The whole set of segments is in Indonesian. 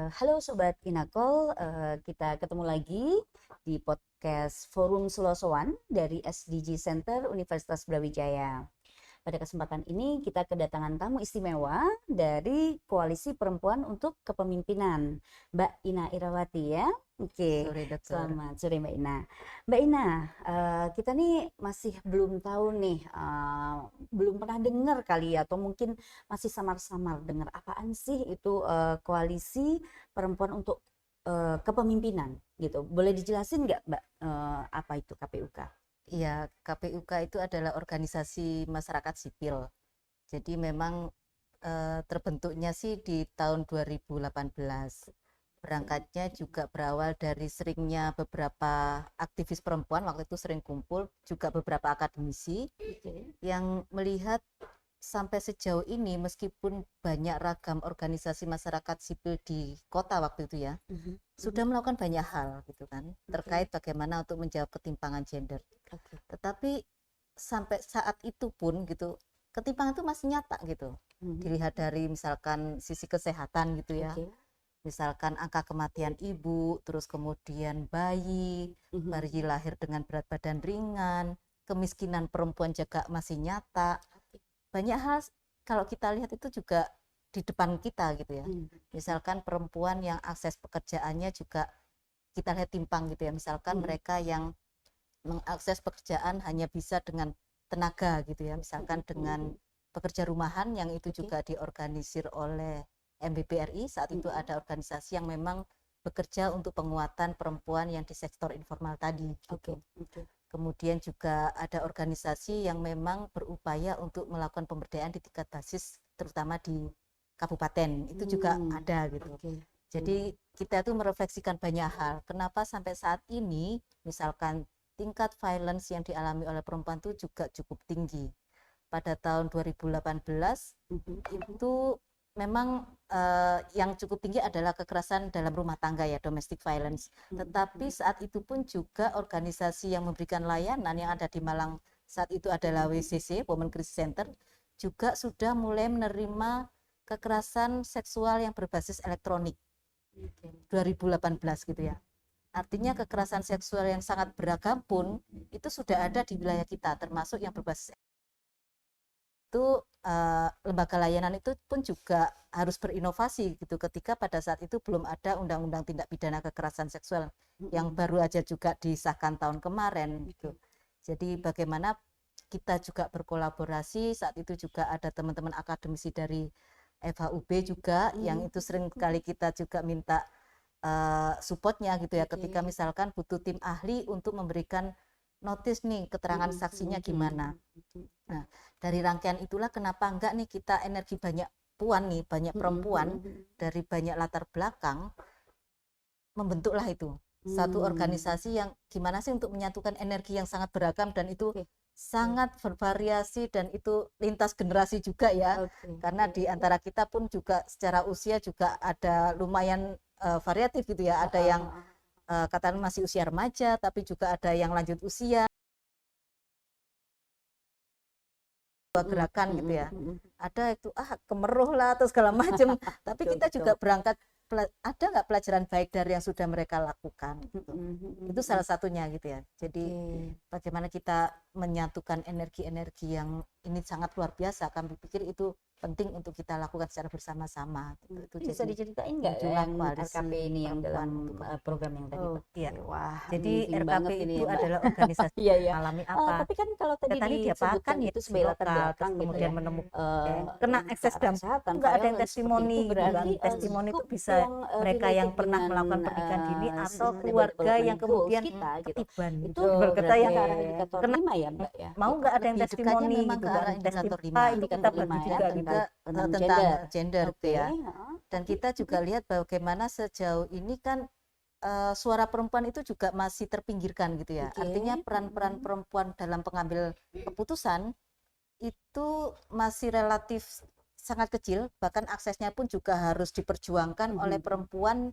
Halo Sobat Inakol, kita ketemu lagi di podcast Forum Sulosowan dari SDG Center Universitas Brawijaya. Pada kesempatan ini kita kedatangan tamu istimewa dari Koalisi Perempuan untuk Kepemimpinan, Mbak Ina Irawati ya. Oke, Sore dokter. selamat sore Mbak Ina. Mbak Ina, kita nih masih belum tahu nih, belum pernah dengar kali ya, atau mungkin masih samar-samar dengar apaan sih itu Koalisi Perempuan untuk Kepemimpinan gitu. Boleh dijelasin nggak Mbak, apa itu KPUK? Iya, KPUK itu adalah organisasi masyarakat sipil. Jadi memang terbentuknya sih di tahun 2018. Berangkatnya juga berawal dari seringnya beberapa aktivis perempuan, waktu itu sering kumpul, juga beberapa akademisi yang melihat sampai sejauh ini meskipun banyak ragam organisasi masyarakat sipil di kota waktu itu ya, sudah melakukan banyak hal gitu kan, terkait bagaimana untuk menjawab ketimpangan gender. Tetapi sampai saat itu pun gitu, ketimpangan itu masih nyata gitu. Dilihat dari misalkan sisi kesehatan gitu ya. Misalkan angka kematian ibu, terus kemudian bayi lahir dengan berat badan ringan, kemiskinan perempuan juga masih nyata. Banyak hal kalau kita lihat itu juga di depan kita gitu ya. Misalkan perempuan yang akses pekerjaannya juga kita lihat timpang gitu ya. Misalkan mereka yang mengakses pekerjaan hanya bisa dengan tenaga gitu ya. Misalkan dengan pekerja rumahan yang itu juga diorganisir oleh MBPRI. Saat itu ada organisasi yang memang bekerja untuk penguatan perempuan yang di sektor informal tadi gitu. Kemudian juga ada organisasi yang memang berupaya untuk melakukan pemberdayaan di tingkat basis, terutama di kabupaten. Itu juga ada gitu. Jadi kita tuh merefleksikan banyak hal. Kenapa sampai saat ini, misalkan tingkat violence yang dialami oleh perempuan itu juga cukup tinggi. Pada tahun 2018 itu memang yang cukup tinggi adalah kekerasan dalam rumah tangga ya, domestic violence. Tetapi saat itu pun juga organisasi yang memberikan layanan yang ada di Malang saat itu adalah WCC, Women Crisis Center, juga sudah mulai menerima kekerasan seksual yang berbasis elektronik 2018 gitu ya. Artinya kekerasan seksual yang sangat beragam pun itu sudah ada di wilayah kita, termasuk yang berbasis itu lembaga layanan itu pun juga harus berinovasi gitu ketika pada saat itu belum ada undang-undang tindak pidana kekerasan seksual yang baru aja juga disahkan tahun kemarin gitu. Jadi bagaimana kita juga berkolaborasi, saat itu juga ada teman-teman akademisi dari FHUB juga yang itu sering kali kita juga minta supportnya gitu ya, ketika misalkan butuh tim ahli untuk memberikan notis nih keterangan saksinya gimana. Nah, dari rangkaian itulah kenapa enggak nih kita energi banyak puan nih, banyak perempuan dari banyak latar belakang membentuklah itu satu organisasi yang gimana sih untuk menyatukan energi yang sangat beragam dan itu sangat bervariasi dan itu lintas generasi juga ya. Karena di antara kita pun juga secara usia juga ada lumayan variatif gitu ya. Ada yang katakan masih usia remaja, tapi juga ada yang lanjut usia, gerakan gitu ya. Ada itu kemeruh lah atau segala macam. Tapi kita juga berangkat, ada nggak pelajaran baik dari yang sudah mereka lakukan gitu. Itu salah satunya gitu ya. Jadi bagaimana kita menyatukan energi-energi yang ini sangat luar biasa, kami pikir itu penting untuk kita lakukan secara bersama-sama gitu. Itu Bisa jadi diceritain nggak yang RKP ini yang dalam program yang tadi Pak? Iya. Wah, Jadi RKP ini itu ya, Mbak. adalah organisasi Iya ya. mengalami apa? Tapi kan kalau tadi Tadi disebutkan diapakan ya itu sebagai latar lokal, terus belakang gitu kemudian ya. menemukan kena Ke akses arah dampak, kesehatan, nggak ada yang violence seperti testimoni itu, gitu kan. berarti Testimoni itu scope bisa yang mereka yang related pernah dengan melakukan pernikahan dini atau Sustainable keluarga yang Development Goals kemudian kita gitu. ketiban Itu gitu. Berkata berarti yang ke arah indikator kena 5 ya, Mbak ya. mau Gitu. nggak ada yang Lebih dekatnya testimoni memang gitu ke kan. arah indikator Testimoni 5. itu kita Indikator bagi 5 ya, juga gitu tentang tentang gender. gender gitu ya. Heeh. Dan kita juga lihat bagaimana sejauh ini kan suara perempuan itu juga masih terpinggirkan gitu ya. Artinya peran-peran perempuan dalam pengambil keputusan itu masih relatif sangat kecil, bahkan aksesnya pun juga harus diperjuangkan oleh perempuan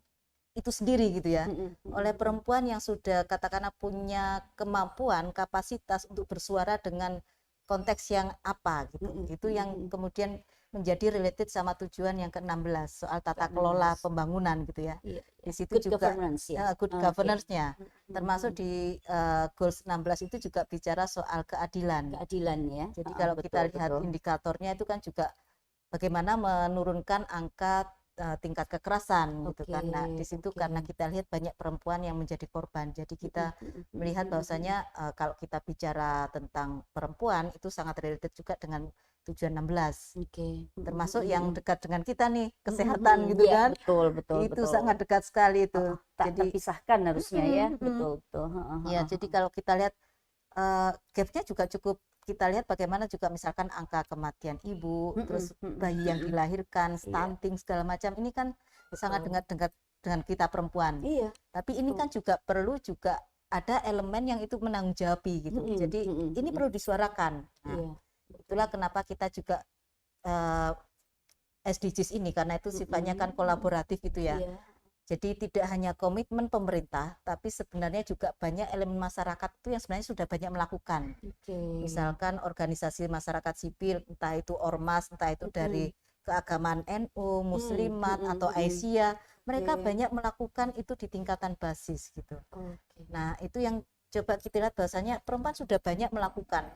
itu sendiri gitu ya, oleh perempuan yang sudah katakanlah punya kemampuan, kapasitas untuk bersuara dengan konteks yang apa gitu. Itu yang kemudian menjadi related sama tujuan yang ke-16 soal tata kelola pembangunan gitu ya. Iya, Di situ good juga governance ya. good Oke. governance-nya. Termasuk di goals 16 itu juga bicara soal keadilan. Keadilan ya. Jadi kalau kita Betul, lihat betul. indikatornya itu kan juga bagaimana menurunkan angka tingkat kekerasan gitu kan. Nah, di situ Oke. karena kita lihat banyak perempuan yang menjadi korban. Jadi kita melihat bahwasanya kalau kita bicara tentang perempuan itu sangat related juga dengan tujuan 16. Oke. Termasuk yang dekat dengan kita nih, kesehatan gitu Iya, kan. betul, betul, Itu betul. sangat dekat sekali itu. Tak Jadi terpisahkan harusnya ya. Betul, betul. ya, jadi kalau kita lihat gapnya juga cukup kita lihat bagaimana juga misalkan angka kematian ibu, terus bayi yang dilahirkan, stunting segala macam ini kan sangat dekat dengan kita perempuan. Iya. Tapi ini kan juga perlu juga ada elemen yang itu menanggapi gitu. Jadi ini perlu disuarakan. Nah, itulah kenapa kita juga SDGs ini karena itu sifatnya kan kolaboratif gitu ya. Iya. Jadi tidak hanya komitmen pemerintah, tapi sebenarnya juga banyak elemen masyarakat itu yang sebenarnya sudah banyak melakukan. Misalkan organisasi masyarakat sipil, entah itu ormas, entah itu dari keagamaan NU, Muslimat atau Aisyah, mereka banyak melakukan itu di tingkatan basis gitu. Nah, itu yang coba kita lihat bahwasanya perempuan sudah banyak melakukan.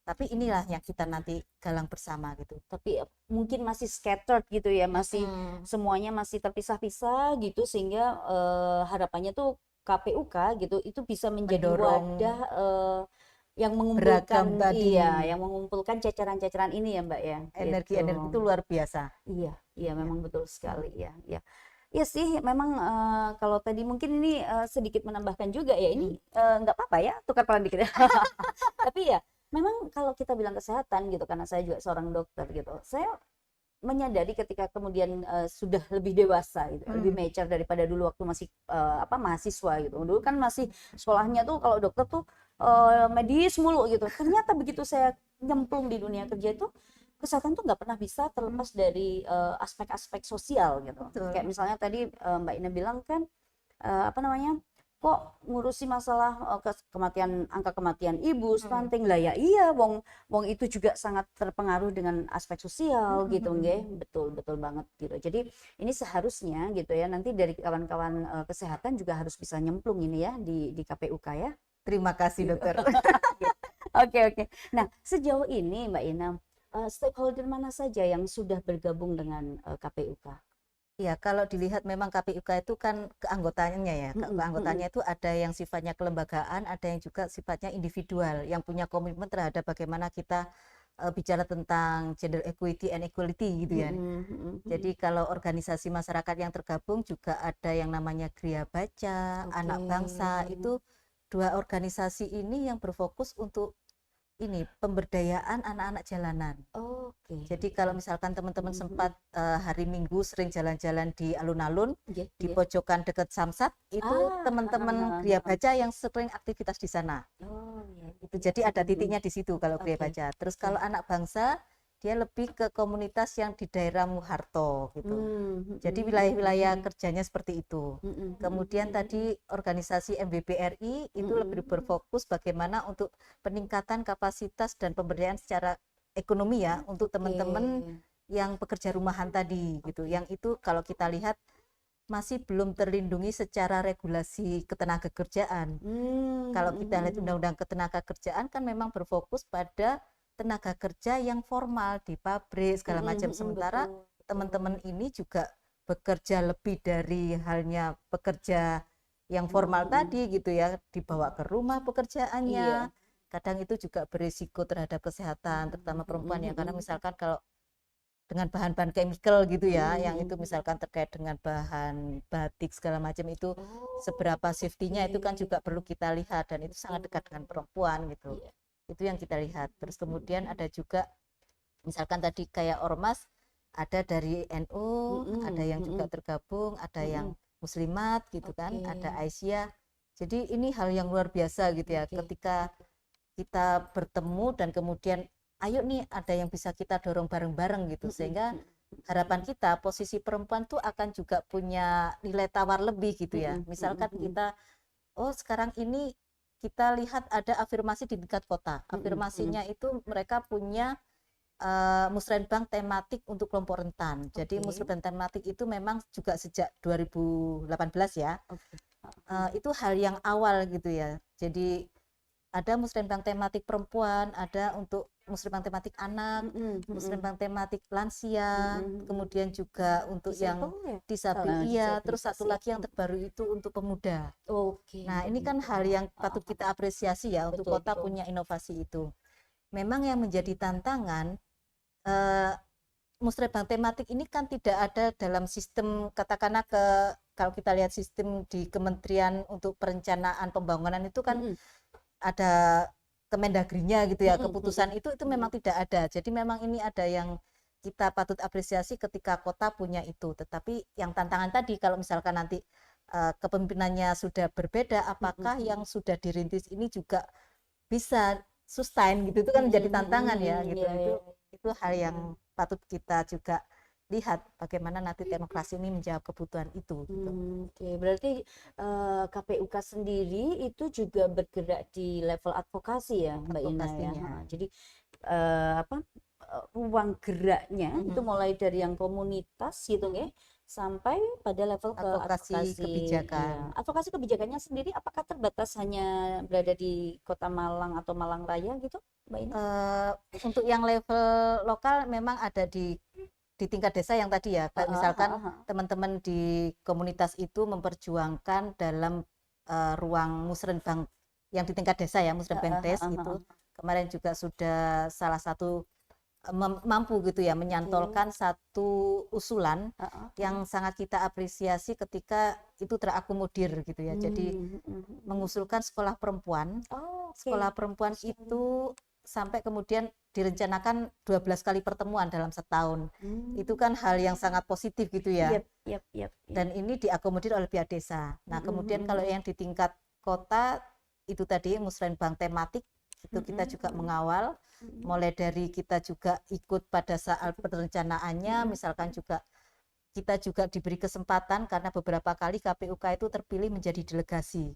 Tapi inilah yang kita nanti galang bersama gitu. Tapi mungkin masih scattered gitu ya, masih semuanya masih terpisah-pisah gitu, sehingga harapannya tuh KPUK gitu itu bisa menjadi wadah yang mengumpulkan yang mengumpulkan cacaran-cacaran ini ya Mbak ya. Energi-energi itu luar biasa. Iya, memang betul sekali ya. Iya sih, memang kalau tadi mungkin ini sedikit menambahkan juga ya, ini nggak apa-apa ya, tukar peran dikit ya. Tapi ya memang kalau kita bilang kesehatan gitu, karena saya juga seorang dokter gitu, saya menyadari ketika kemudian sudah lebih dewasa gitu, lebih mature daripada dulu waktu masih mahasiswa gitu. Dulu kan masih sekolahnya tuh kalau dokter tuh medis mulu gitu. Ternyata begitu saya nyemplung di dunia kerja itu, kesehatan tuh nggak pernah bisa terlepas dari aspek-aspek sosial gitu. Kayak misalnya tadi Mbak Ina bilang kan kok ngurusi masalah angka kematian ibu, stunting lah ya. Iya, wong itu juga sangat terpengaruh dengan aspek sosial gitu nggih. Betul banget gitu. Jadi ini seharusnya gitu ya, nanti dari kawan-kawan kesehatan juga harus bisa nyemplung ini ya di KPUK ya. Terima kasih dokter. Oke. Nah, sejauh ini Mbak Ina, stakeholder mana saja yang sudah bergabung dengan KPUK? Ya, kalau dilihat memang KPUK itu kan keanggotaannya ya. Keanggotaannya itu ada yang sifatnya kelembagaan, ada yang juga sifatnya individual yang punya komitmen terhadap bagaimana kita bicara tentang gender equity and equality gitu ya. Jadi kalau organisasi masyarakat yang tergabung juga ada yang namanya Gria Baca, Anak Bangsa, itu dua organisasi ini yang berfokus untuk ini pemberdayaan anak-anak jalanan. Jadi kalau misalkan teman-teman sempat hari Minggu sering jalan-jalan di alun-alun, di pojokan dekat Samsat, itu teman-teman Gria Baca yang sering aktivitas di sana. Itu jadi ada titiknya di situ kalau Gria Baca. Terus kalau Anak Bangsa, dia lebih ke komunitas yang di daerah Muharto gitu. Jadi wilayah-wilayah kerjanya seperti itu. Kemudian tadi organisasi MBBRI itu lebih berfokus bagaimana untuk peningkatan kapasitas dan pemberdayaan secara ekonomi ya untuk teman-teman yang pekerja rumahan tadi gitu. Yang itu kalau kita lihat masih belum terlindungi secara regulasi ketenagakerjaan. Kalau kita lihat Undang-Undang Ketenagakerjaan kan memang berfokus pada tenaga kerja yang formal di pabrik segala macam, sementara teman-teman ini juga bekerja lebih dari halnya pekerja yang formal tadi gitu ya, dibawa ke rumah pekerjaannya. Kadang itu juga berisiko terhadap kesehatan terutama perempuan ya, karena misalkan kalau dengan bahan-bahan chemical gitu ya, yang itu misalkan terkait dengan bahan batik segala macam itu seberapa safety-nya itu kan juga perlu kita lihat, dan itu sangat dekat dengan perempuan gitu. Itu yang kita lihat. Terus kemudian ada juga misalkan tadi kayak ormas, ada dari NU, ada yang juga tergabung, ada yang Muslimat gitu kan, ada Aisyah. Jadi ini hal yang luar biasa gitu ya, ketika kita bertemu dan kemudian ayo nih ada yang bisa kita dorong bareng-bareng gitu, sehingga harapan kita posisi perempuan tuh akan juga punya nilai tawar lebih gitu ya. Misalkan kita sekarang ini kita lihat ada afirmasi di tingkat kota. Afirmasinya itu mereka punya musrenbang tematik untuk kelompok rentan. Jadi Oke. musrenbang tematik itu memang juga sejak 2018 ya. Oke. Itu hal yang awal gitu ya. Jadi ada musrenbang tematik perempuan, ada untuk musrenbang tematik anak, musrenbang tematik lansia, kemudian juga untuk yang disabel, iya, terus satu lagi yang terbaru itu untuk pemuda. Oke. Nah, ini kan hal yang patut kita apresiasi ya, untuk Betul, kota betul. punya inovasi itu. Memang yang menjadi tantangan, musrenbang tematik ini kan tidak ada dalam sistem, katakanlah kalau kita lihat sistem di Kementerian untuk Perencanaan Pembangunan itu kan ada Kemendagrinya gitu ya, keputusan itu memang tidak ada. Jadi memang ini ada yang kita patut apresiasi ketika kota punya itu. Tetapi yang tantangan tadi, kalau misalkan nanti kepemimpinannya sudah berbeda, apakah yang sudah dirintis ini juga bisa sustain gitu, itu kan menjadi tantangan ya gitu. Itu hal yang patut kita juga lihat bagaimana nanti teknokrasi ini menjawab kebutuhan itu gitu. Oke, berarti KPUK sendiri itu juga bergerak di level advokasi ya, Mbak Ina ya. Jadi ruang geraknya itu mulai dari yang komunitas gitu ya, sampai pada level ke Advokasi Iya. kebijakan. Advokasi kebijakannya sendiri apakah terbatas hanya berada di Kota Malang atau Malang Raya gitu, Mbak Ina? Untuk yang level lokal memang ada di tingkat desa yang tadi ya, kayak misalkan teman-teman di komunitas itu memperjuangkan dalam ruang musrenbang yang di tingkat desa ya, musrenbang des itu kemarin juga sudah salah satu mampu gitu ya menyantolkan satu usulan yang sangat kita apresiasi ketika itu terakomodir gitu ya. Jadi mengusulkan sekolah perempuan. Sekolah perempuan itu sampai kemudian direncanakan 12 kali pertemuan dalam setahun. Itu kan hal yang sangat positif gitu ya. Dan ini diakomodir oleh pihak desa. Nah, kemudian kalau yang di tingkat kota itu tadi musrenbang tematik itu kita juga mengawal, mulai dari kita juga ikut pada saat perencanaannya, misalkan juga kita juga diberi kesempatan karena beberapa kali KPUK itu terpilih menjadi delegasi.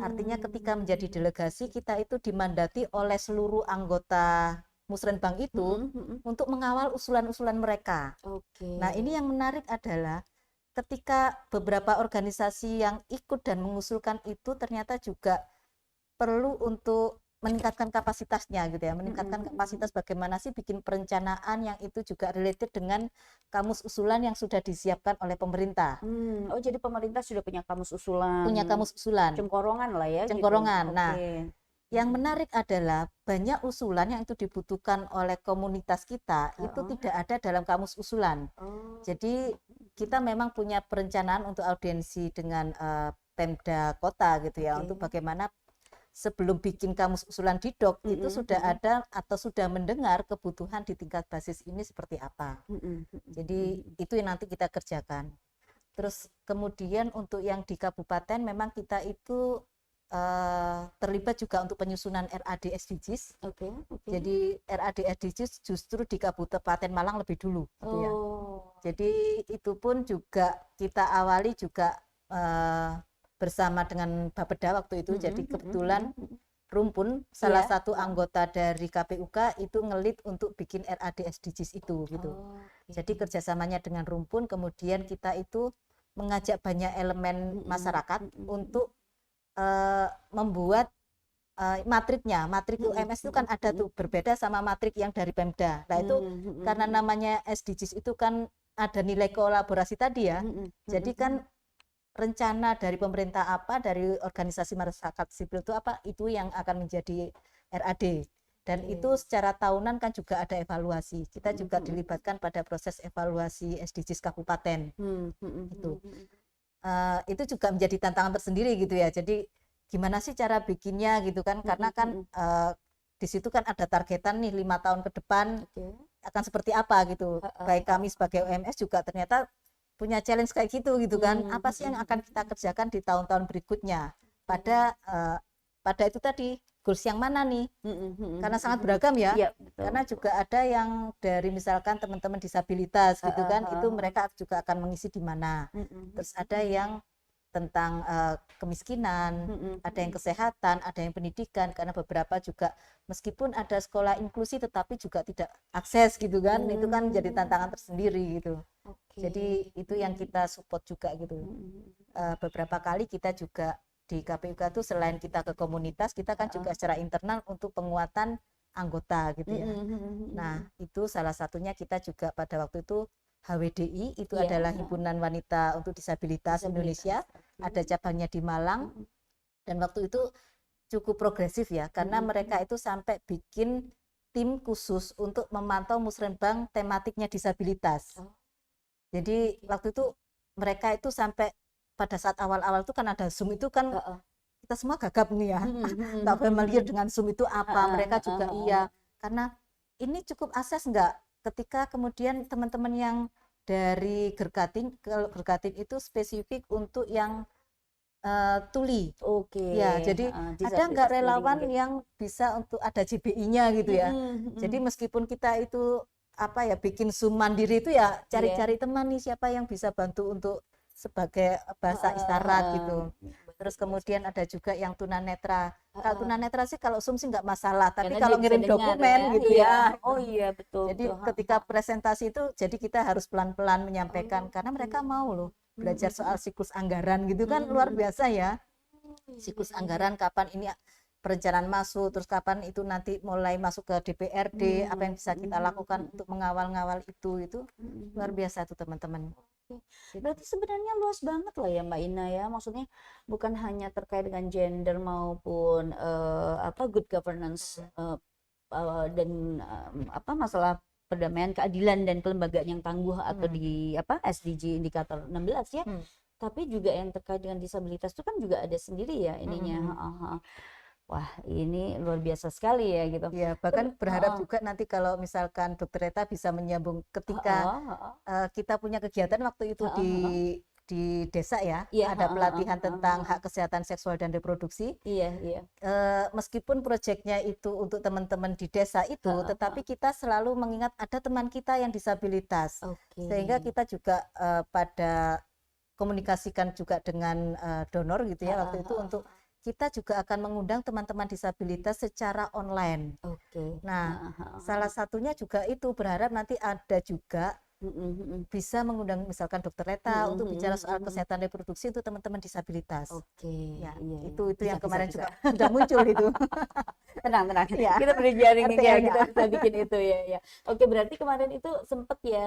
Artinya ketika menjadi delegasi kita itu dimandati oleh seluruh anggota musrenbang itu untuk mengawal usulan-usulan mereka. Nah, ini yang menarik adalah ketika beberapa organisasi yang ikut dan mengusulkan itu ternyata juga perlu untuk meningkatkan kapasitasnya gitu ya, meningkatkan kapasitas bagaimana sih bikin perencanaan yang itu juga related dengan kamus usulan yang sudah disiapkan oleh pemerintah. Oh, jadi pemerintah sudah punya kamus usulan. Punya kamus usulan. Cengkorongan lah ya. Cengkorongan. Gitu. Nah, yang menarik adalah banyak usulan yang itu dibutuhkan oleh komunitas kita itu tidak ada dalam kamus usulan. Jadi kita memang punya perencanaan untuk audiensi dengan Pemda Kota gitu ya, untuk bagaimana sebelum bikin kamus usulan di DOK itu sudah ada atau sudah mendengar kebutuhan di tingkat basis ini seperti apa. Jadi itu yang nanti kita kerjakan. Terus kemudian untuk yang di kabupaten memang kita itu terlibat juga untuk penyusunan RAD SDGs. Jadi RAD SDGs justru di Kabupaten Malang lebih dulu gitu ya. Jadi itu pun juga kita awali juga bersama dengan Bapeda waktu itu. Jadi kebetulan Rumpun salah satu anggota dari KPUK itu ngelit untuk bikin RAD SDGs itu gitu. Jadi kerjasamanya dengan Rumpun, kemudian kita itu mengajak banyak elemen masyarakat untuk membuat matriknya. Matrik UMS itu kan ada tuh, berbeda sama matrik yang dari Pemda. Nah itu karena namanya SDGs itu kan ada nilai kolaborasi tadi ya. Jadi kan rencana dari pemerintah apa, dari organisasi masyarakat sipil itu apa, itu yang akan menjadi RAD. Dan itu secara tahunan kan juga ada evaluasi. Kita juga dilibatkan pada proses evaluasi SDGs kabupaten. Itu juga menjadi tantangan tersendiri gitu ya. Jadi gimana sih cara bikinnya gitu kan, karena kan di situ kan ada targetan nih 5 tahun ke depan akan seperti apa gitu. Baik kami sebagai UMS juga ternyata punya challenge kayak gitu kan. Apa sih yang akan kita kerjakan di tahun-tahun berikutnya pada itu tadi, goals yang mana nih, karena sangat beragam ya. Karena juga ada yang dari misalkan teman-teman disabilitas gitu kan, itu mereka juga akan mengisi di mana. Terus ada yang tentang kemiskinan, ada yang kesehatan, ada yang pendidikan, karena beberapa juga meskipun ada sekolah inklusi tetapi juga tidak akses gitu kan, itu kan jadi tantangan tersendiri gitu. Jadi itu yang kita support juga gitu. Beberapa kali kita juga di KPUK itu selain kita ke komunitas, kita kan juga secara internal untuk penguatan anggota gitu ya. Nah, itu salah satunya kita juga pada waktu itu HWDI itu adalah Himpunan Wanita untuk Disabilitas Indonesia, ada cabangnya di Malang, dan waktu itu cukup progresif ya, karena mereka itu sampai bikin tim khusus untuk memantau musrenbang tematiknya disabilitas. Jadi waktu itu mereka itu sampai pada saat awal-awal itu kan ada Zoom itu kan kita semua gagap nih ya, tak familiar dengan Zoom itu apa, mereka juga iya, karena ini cukup akses enggak ketika kemudian teman-teman yang dari Gerkatin, kalau Gerkatin itu spesifik untuk yang tuli. Ya, jadi ada nggak relawan yang bisa untuk ada JBI-nya gitu ya. Jadi meskipun kita itu apa ya bikin Zoom mandiri itu ya cari-cari teman nih siapa yang bisa bantu untuk sebagai bahasa isyarat gitu. Terus kemudian ada juga yang tunanetra. Kalau tunanetra sih kalau Zoom sih nggak masalah, tapi kalau ngirim dokumen gitu ya. Oh iya betul. Jadi ketika presentasi itu jadi kita harus pelan-pelan menyampaikan karena mereka mau loh belajar soal siklus anggaran gitu kan luar biasa ya. Siklus anggaran kapan ini perencanaan masuk, terus kapan itu nanti mulai masuk ke DPRD, apa yang bisa kita lakukan untuk mengawal-ngawal itu luar biasa tuh teman-teman. Berarti sebenarnya luas banget lah ya Mbak Ina ya, maksudnya bukan hanya terkait dengan gender maupun good governance dan masalah perdamaian, keadilan dan kelembagaan yang tangguh atau di SDG indikator 16 ya, tapi juga yang terkait dengan disabilitas itu kan juga ada sendiri ya ininya. Wah, ini luar biasa sekali ya gitu. Ya, bahkan berharap juga nanti kalau misalkan Dokter Reta bisa menyambung ketika kita punya kegiatan waktu itu di desa ya, ada pelatihan tentang hak kesehatan seksual dan reproduksi. Meskipun proyeknya itu untuk teman-teman di desa itu, tetapi kita selalu mengingat ada teman kita yang disabilitas. Sehingga kita juga pada komunikasikan juga dengan donor gitu ya waktu itu untuk kita juga akan mengundang teman-teman disabilitas secara online. Nah, salah satunya juga itu berharap nanti ada juga bisa mengundang misalkan Dokter Reta untuk bicara soal kesehatan reproduksi untuk teman-teman disabilitas. Ya, itu yang kemarin juga sudah muncul itu. Tenang. Kita berjaring nih ya, kita bikin itu ya. Oke, berarti kemarin itu sempat ya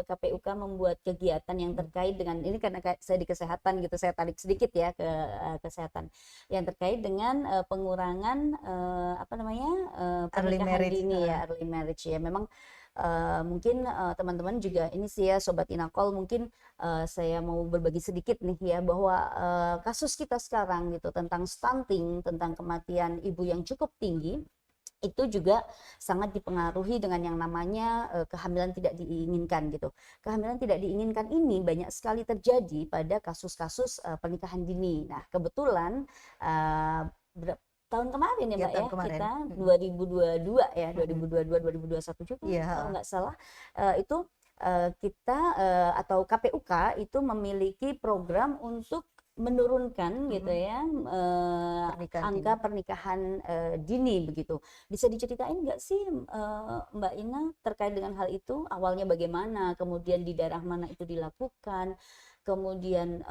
KPUK membuat kegiatan yang terkait dengan ini karena saya di kesehatan gitu, saya tarik sedikit ya ke kesehatan yang terkait dengan pengurangan early marriage dini ya, early marriage ya. Memang mungkin teman-teman juga ini sih ya Sobat Inakol, mungkin saya mau berbagi sedikit nih ya bahwa kasus kita sekarang gitu tentang stunting, tentang kematian ibu yang cukup tinggi itu juga sangat dipengaruhi dengan yang namanya kehamilan tidak diinginkan gitu. Kehamilan tidak diinginkan ini banyak sekali terjadi pada kasus-kasus pernikahan dini. Nah, kebetulan tahun kemarin ya Mbak ya, kita 2022 ya, 2022 2021 juga kalau nggak salah itu kita atau KPUK itu memiliki program untuk menurunkan gitu ya angka pernikahan dini begitu. Bisa diceritain nggak sih Mbak Ina terkait dengan hal itu, awalnya bagaimana, kemudian di daerah mana itu dilakukan, kemudian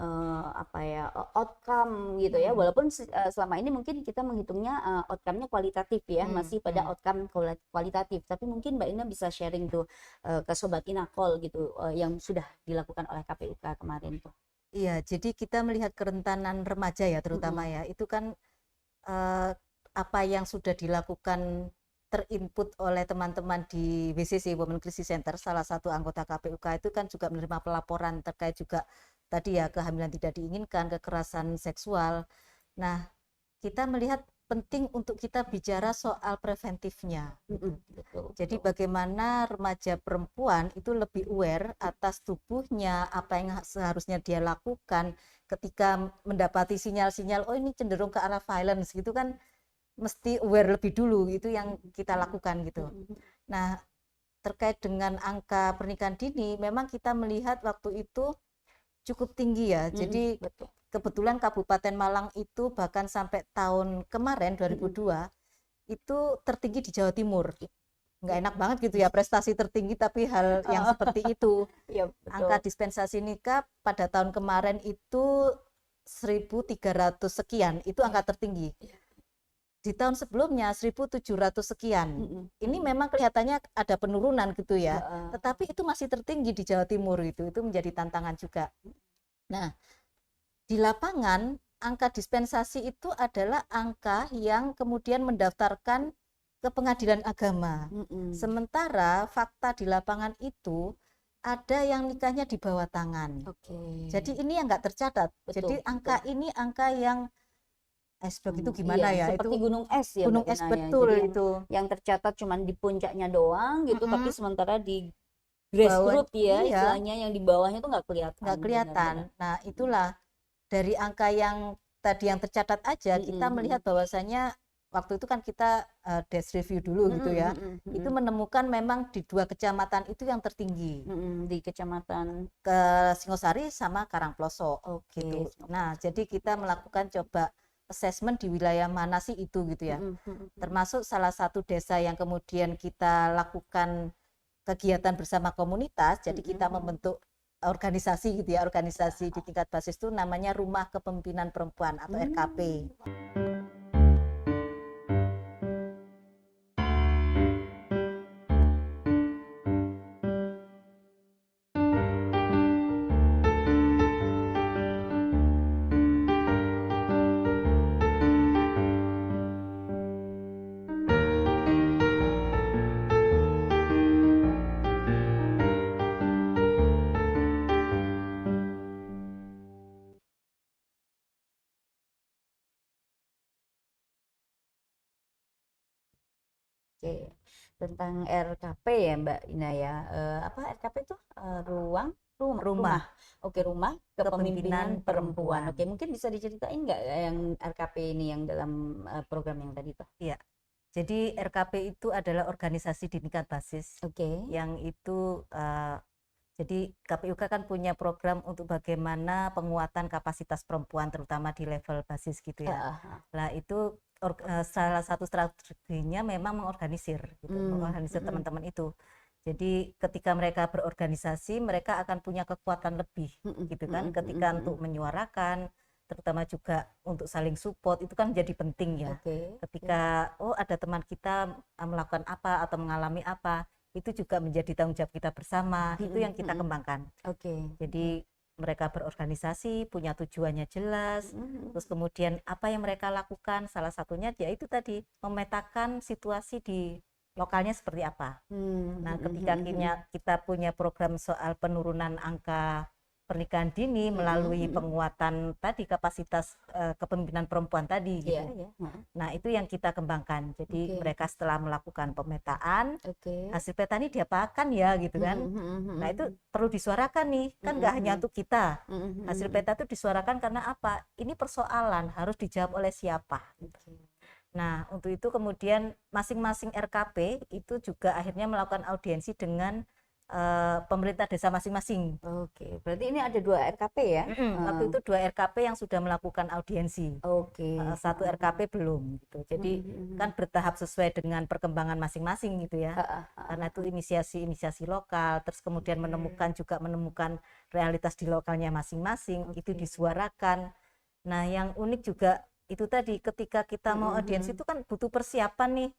outcome gitu ya, walaupun selama ini mungkin kita menghitungnya outcome-nya kualitatif ya, masih pada outcome kualitatif, tapi mungkin Mbak Ina bisa sharing tuh ke Sobat Inakol gitu yang sudah dilakukan oleh KPUK kemarin tuh. Iya, jadi kita melihat kerentanan remaja ya terutama ya, itu kan apa yang sudah dilakukan terinput oleh teman-teman di WCC Women Crisis Center, salah satu anggota KPUK itu kan juga menerima pelaporan terkait juga tadi ya kehamilan tidak diinginkan, kekerasan seksual. Nah, kita melihat penting untuk kita bicara soal preventifnya. Jadi bagaimana remaja perempuan itu lebih aware atas tubuhnya, apa yang seharusnya dia lakukan ketika mendapati sinyal-sinyal oh ini cenderung ke arah violence gitu kan, mesti aware lebih dulu, itu yang kita lakukan gitu. Nah, terkait dengan angka pernikahan dini memang kita melihat waktu itu cukup tinggi ya. Jadi kebetulan Kabupaten Malang itu bahkan sampai tahun kemarin 2002 itu tertinggi di Jawa Timur. Nggak enak banget gitu ya, prestasi tertinggi tapi hal yang seperti itu. Iya, Angka betul. dispensasi nikah pada tahun kemarin itu 1.300 sekian, itu angka tertinggi. Di tahun sebelumnya 1.700 sekian. Ini memang kelihatannya ada penurunan gitu ya, tetapi itu masih tertinggi di Jawa Timur itu menjadi tantangan juga. Nah, di lapangan angka dispensasi itu adalah angka yang kemudian mendaftarkan ke pengadilan agama. Sementara fakta di lapangan itu ada yang nikahnya di bawah tangan. Jadi ini yang nggak tercatat. Jadi angka ini angka yang iceberg itu gimana ya? Seperti Itu gunung es ya, gunung Mbak es Ina, ya. betul Jadi itu. yang tercatat cuman di puncaknya doang gitu, tapi sementara di grassroots ya, istilahnya yang di bawahnya tuh nggak kelihatan. Nggak kelihatan. Nah, itulah dari angka yang tadi yang tercatat aja kita melihat bahwasanya waktu itu kan kita desk review dulu gitu ya. Itu menemukan memang di 2 kecamatan itu yang tertinggi. Di kecamatan ke Singosari sama Karangploso. Gitu. Nah, jadi kita melakukan coba assessment di wilayah mana sih itu gitu ya. Termasuk salah satu desa yang kemudian kita lakukan kegiatan bersama komunitas. Jadi kita membentuk organisasi gitu ya, organisasi di tingkat basis itu namanya Rumah Kepemimpinan Perempuan atau RKP. Tentang RKP ya Mbak Ina ya. Apa RKP itu? Rumah. Oke, Rumah Kepemimpinan Perempuan. Oke, mungkin bisa diceritain nggak yang RKP ini yang dalam program yang tadi tuh? Iya. Jadi RKP itu adalah organisasi di tingkat basis. Yang itu jadi KPUK kan punya program untuk bagaimana penguatan kapasitas perempuan terutama di level basis gitu ya. Nah, itu salah satu strateginya memang mengorganisir gitu, mengorganisir teman-teman itu. Jadi ketika mereka berorganisasi, mereka akan punya kekuatan lebih gitu kan, ketika untuk menyuarakan, terutama juga untuk saling support itu kan jadi penting ya. Ketika ada teman kita melakukan apa atau mengalami apa, itu juga menjadi tanggung jawab kita bersama. Itu yang kita kembangkan. Jadi mereka berorganisasi, punya tujuannya jelas, terus kemudian apa yang mereka lakukan, salah satunya ya itu tadi, memetakan situasi di lokalnya seperti apa. Nah, ketika kita punya program soal penurunan angka pernikahan dini melalui penguatan tadi kapasitas kepemimpinan perempuan tadi gitu. Nah, itu yang kita kembangkan. Jadi mereka setelah melakukan pemetaan, hasil peta ini diapakan ya gitu kan. Nah, itu perlu disuarakan nih, kan nggak hanya untuk kita. Hasil peta itu disuarakan karena apa? Ini persoalan harus dijawab oleh siapa. Nah, untuk itu kemudian masing-masing RKP itu juga akhirnya melakukan audiensi dengan pemerintah desa masing-masing. Berarti ini ada 2 RKP ya? Waktu itu 2 RKP yang sudah melakukan audiensi. 1 RKP belum gitu. Jadi kan bertahap sesuai dengan perkembangan masing-masing gitu ya. Karena itu inisiasi lokal, terus kemudian menemukan realitas di lokalnya masing-masing, itu disuarakan. Nah, yang unik juga itu tadi ketika kita mau audiensi itu kan butuh persiapan nih.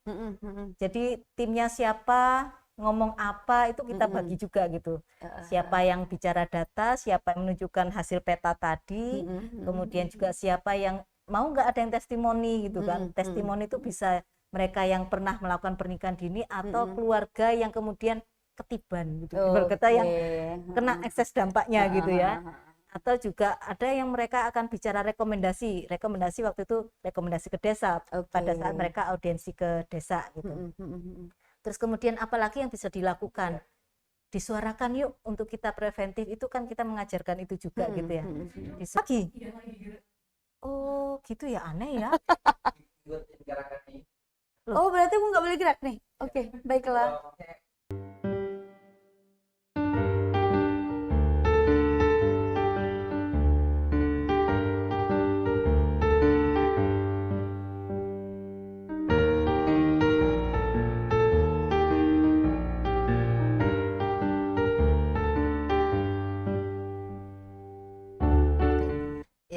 Jadi timnya siapa, ngomong apa itu kita bagi juga gitu. Siapa yang bicara data, siapa yang menunjukkan hasil peta tadi, kemudian juga siapa yang mau nggak ada yang testimoni gitu kan. Testimoni itu bisa mereka yang pernah melakukan pernikahan dini atau keluarga yang kemudian ketiban gitu. Berkata yang kena ekses dampaknya gitu ya. Atau juga ada yang mereka akan bicara rekomendasi waktu itu rekomendasi ke desa pada saat mereka audiensi ke desa gitu. Terus kemudian apalagi yang bisa dilakukan, disuarakan yuk untuk kita preventif, itu kan kita mengajarkan itu juga gitu ya. Lagi gitu ya, aneh ya. Berarti aku nggak boleh gerak nih. Baiklah.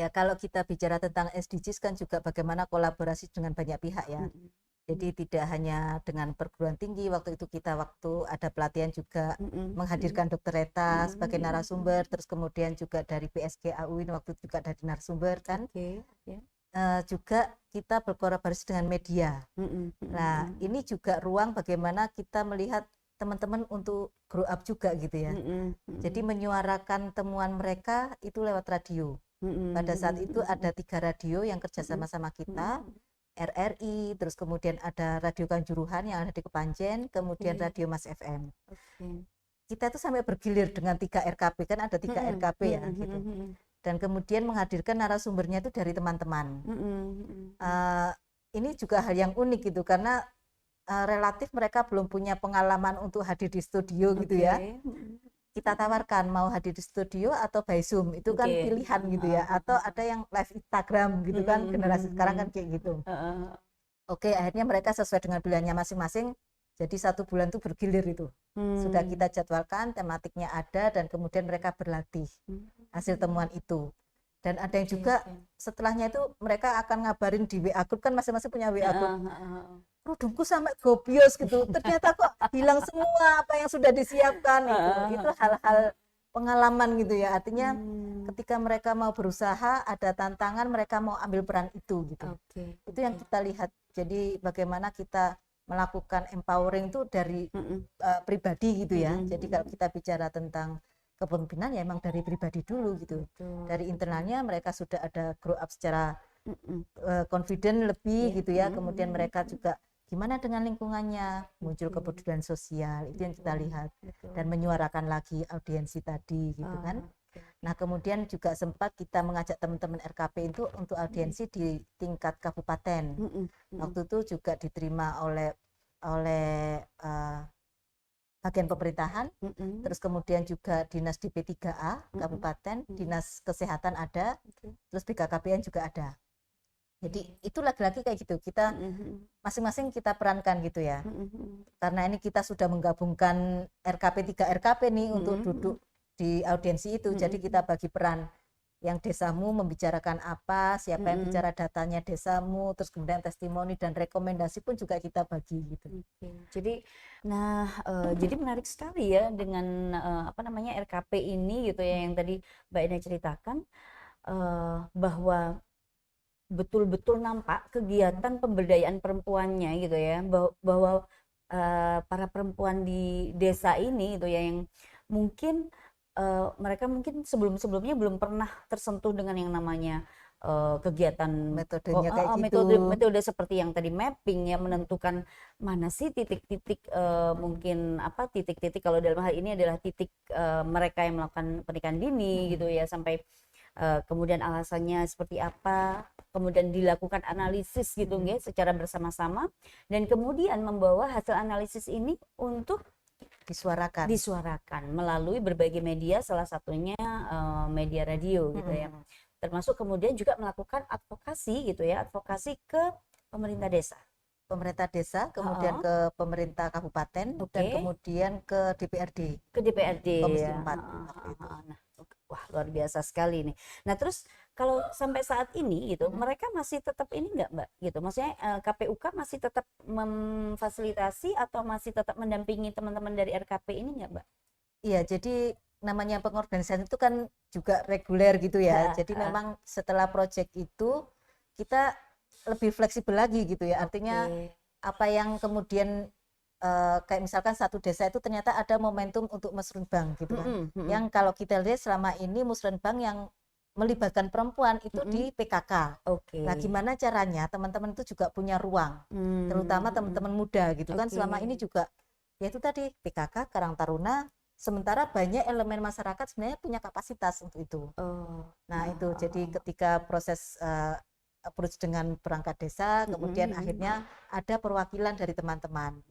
Ya, kalau kita bicara tentang SDGs kan juga bagaimana kolaborasi dengan banyak pihak ya. Mm-mm. Jadi tidak hanya dengan perguruan tinggi, waktu itu kita waktu ada pelatihan juga Mm-mm. menghadirkan Dokter Reta sebagai Mm-mm. narasumber, terus kemudian juga dari PSG UIN waktu itu juga dari narasumber kan. Oke, ya. Juga kita berkolaborasi dengan media. Mm-mm. Nah, ini juga ruang bagaimana kita melihat teman-teman untuk grow up juga gitu ya. Mm-mm. Jadi menyuarakan temuan mereka itu lewat radio. Mm-mm. Pada saat itu ada 3 radio yang kerjasama sama kita, Mm-mm. RRI, terus kemudian ada Radio Kanjuruhan yang ada di Kepanjen, kemudian Oke. Radio Mas FM. Oke. Kita tuh sampai bergilir dengan 3 RKP, kan ada 3 Mm-mm. RKP ya Mm-mm. gitu. Mm-mm. Dan kemudian menghadirkan narasumbernya itu dari teman-teman. Mm-mm. Ini juga hal yang unik gitu karena relatif mereka belum punya pengalaman untuk hadir di studio gitu ya. Oke. Mm-mm. Kita tawarkan mau hadir di studio atau by Zoom, itu kan Oke. pilihan gitu ya, atau ada yang live Instagram gitu kan, generasi sekarang kan kayak gitu. Oke, akhirnya mereka sesuai dengan pilihannya masing-masing, jadi 1 bulan itu bergilir itu. Sudah kita jadwalkan, tematiknya ada, dan kemudian mereka berlatih hasil temuan itu. Dan ada yang juga setelahnya itu mereka akan ngabarin di WA group, kan masing-masing punya WA group. Kerudungku sampai gobios gitu, ternyata kok hilang semua apa yang sudah disiapkan itu hal-hal pengalaman gitu ya, artinya ketika mereka mau berusaha ada tantangan, mereka mau ambil peran itu gitu. Itu yang kita lihat. Jadi bagaimana kita melakukan empowering itu dari pribadi gitu ya. Jadi kalau kita bicara tentang kepemimpinan ya emang dari pribadi dulu gitu. Dari internalnya mereka sudah ada grow up secara confident lebih gitu ya, kemudian mereka juga gimana dengan lingkungannya, muncul kepedulian sosial, itu yang kita lihat, dan menyuarakan lagi audiensi tadi gitu kan. Nah kemudian juga sempat kita mengajak teman-teman RKP itu untuk audiensi di tingkat kabupaten. Waktu itu juga diterima oleh bagian pemerintahan, terus kemudian juga dinas DP3A kabupaten, dinas kesehatan ada, terus BKKBN juga ada. Jadi itu lagi-lagi kayak gitu, kita masing-masing kita perankan gitu ya. Karena ini kita sudah menggabungkan RKP 3 RKP nih untuk duduk di audiensi itu, jadi kita bagi peran. Yang desamu membicarakan apa, siapa yang bicara datanya desamu, terus kemudian testimoni dan rekomendasi pun juga kita bagi gitu. Jadi jadi menarik sekali ya dengan RKP ini gitu ya, yang tadi Mbak Ina ceritakan, bahwa betul-betul nampak kegiatan pemberdayaan perempuannya gitu ya, bahwa para perempuan di desa ini gitu ya, yang mungkin mereka mungkin sebelumnya belum pernah tersentuh dengan yang namanya kegiatan metodenya kayak gitu. metode seperti yang tadi mapping ya, menentukan mana sih titik-titik mungkin titik-titik, kalau dalam hal ini adalah titik mereka yang melakukan pernikahan dini gitu ya, sampai kemudian alasannya seperti apa, kemudian dilakukan analisis gitu ya secara bersama-sama, dan kemudian membawa hasil analisis ini untuk disuarakan melalui berbagai media, salah satunya media radio gitu ya, termasuk kemudian juga melakukan advokasi gitu ya, advokasi ke pemerintah desa, kemudian ke pemerintah kabupaten, dan kemudian ke DPRD Komisi 4 waktu itu. Nah, wah luar biasa sekali nih. Nah terus kalau sampai saat ini gitu, mereka masih tetap ini nggak Mbak gitu, maksudnya KPUK masih tetap memfasilitasi atau masih tetap mendampingi teman-teman dari RKP ini nggak Mbak? Iya, jadi namanya pengorganisasian itu kan juga reguler gitu ya, jadi memang setelah proyek itu kita lebih fleksibel lagi gitu ya, artinya apa yang kemudian kayak misalkan satu desa itu ternyata ada momentum untuk musrenbang gitu kan, yang kalau kita lihat selama ini musrenbang yang melibatkan perempuan itu di PKK. Nah gimana caranya teman-teman itu juga punya ruang, terutama teman-teman muda gitu kan, selama ini juga yaitu tadi PKK, Karang Taruna, sementara banyak elemen masyarakat sebenarnya punya kapasitas untuk itu. Nah itu jadi ketika proses approach dengan perangkat desa, kemudian akhirnya ada perwakilan dari teman-teman.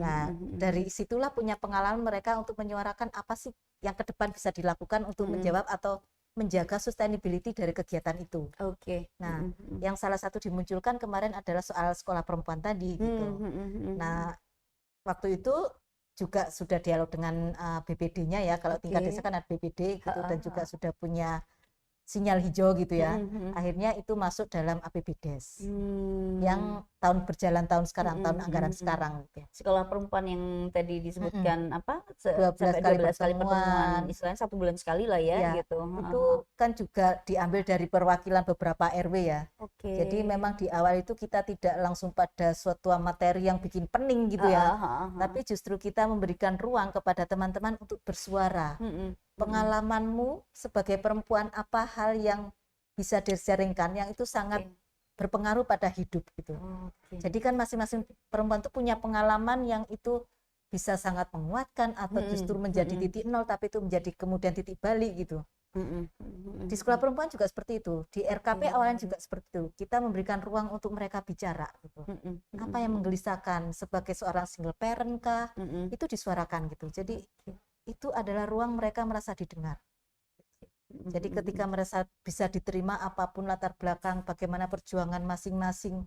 Nah dari situlah punya pengalaman mereka untuk menyuarakan apa sih yang ke depan bisa dilakukan untuk menjawab atau menjaga sustainability dari kegiatan itu. Nah yang salah satu dimunculkan kemarin adalah soal sekolah perempuan tadi gitu. Nah waktu itu juga sudah dialog dengan BPD-nya ya, kalau tingkat desa kan ada BPD gitu, dan juga sudah punya sinyal hijau gitu ya. Mm-mm. Akhirnya itu masuk dalam APBDes Hmm. yang berjalan tahun sekarang, tahun anggaran Mm-mm. sekarang gitu ya. Sekolah perempuan yang tadi disebutkan apa 12 sampai kali 12 kali pertemuan, pertemuan. istilahnya 1 bulan sekali lah ya Ya, gitu. itu kan juga diambil dari perwakilan beberapa RW ya. Oke. Jadi memang di awal itu kita tidak langsung pada suatu materi yang bikin pening gitu ya. Tapi justru kita memberikan ruang kepada teman-teman untuk bersuara. Pengalamanmu sebagai perempuan, apa hal yang bisa di-sharingkan yang itu sangat berpengaruh pada hidup gitu. Jadi kan masing-masing perempuan itu punya pengalaman yang itu bisa sangat menguatkan atau justru menjadi titik nol, tapi itu menjadi kemudian titik balik gitu. Di sekolah perempuan juga seperti itu, di RKP awalnya juga seperti itu. Kita memberikan ruang untuk mereka bicara gitu. Apa yang menggelisahkan sebagai seorang single parent kah, itu disuarakan gitu. Jadi itu adalah ruang mereka merasa didengar. Jadi ketika merasa bisa diterima apapun latar belakang, bagaimana perjuangan masing-masing,